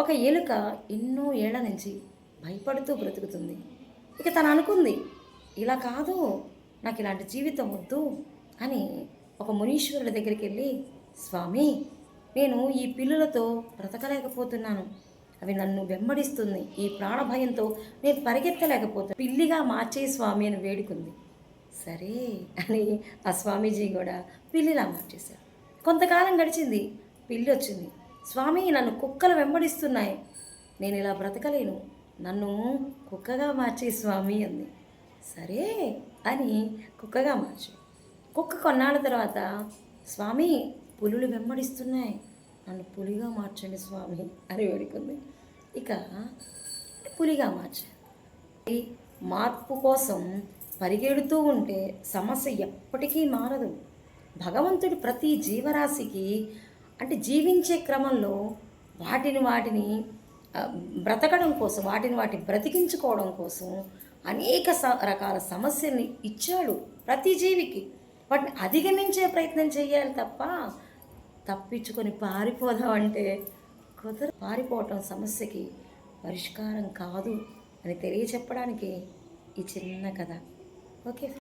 ఒక ఎలుక ఎన్నో ఏళ్ల నుంచి భయపడుతూ బ్రతుకుతుంది. ఇక తను అనుకుంది, ఇలా కాదు, నాకు ఇలాంటి జీవితం వద్దు అని ఒక మునీశ్వరుడి దగ్గరికి వెళ్ళి, స్వామి, నేను ఈ పిల్లులతో బ్రతకలేకపోతున్నాను, అవి నన్ను వెంబడిస్తుంది, ఈ ప్రాణభయంతో నేను పరిగెత్తలేకపోతున్నాను, పిల్లిగా మార్చే స్వామి అని వేడుకుంది. సరే అని ఆ స్వామీజీ కూడా పిల్లిలా మార్చేశారు. కొంతకాలం గడిచింది, పిల్లి వచ్చింది. స్వామి, నన్ను కుక్కలు వెంబడిస్తున్నాయి, నేను ఇలా బ్రతకలేను, నన్ను కుక్కగా మార్చే స్వామి అంది. సరే అని కుక్కగా మార్చు. కుక్క కొన్నాళ్ళ తర్వాత, స్వామి, పులులు వెంబడిస్తున్నాయి, నన్ను పులిగా మార్చండి స్వామి అని వేడుకుంది. ఇక పులిగా మార్చారు. ఈ మార్పు కోసం పరిగెడుతూ ఉంటే సమస్య ఎప్పటికీ మారదు. భగవంతుడు ప్రతి జీవరాశికి, అంటే జీవించే క్రమంలో వాటిని బ్రతకడం కోసం, వాటి బ్రతికించుకోవడం కోసం అనేక రకాల సమస్యల్ని ఇచ్చాడు ప్రతి జీవికి. వాటిని అధిగమించే ప్రయత్నం చేయాలి తప్ప తప్పించుకొని పారిపోదామంటే పారిపోవటం సమస్యకి పరిష్కారం కాదు అని తెలియచెప్పడానికి ఈ చిన్న కథ. ఓకే.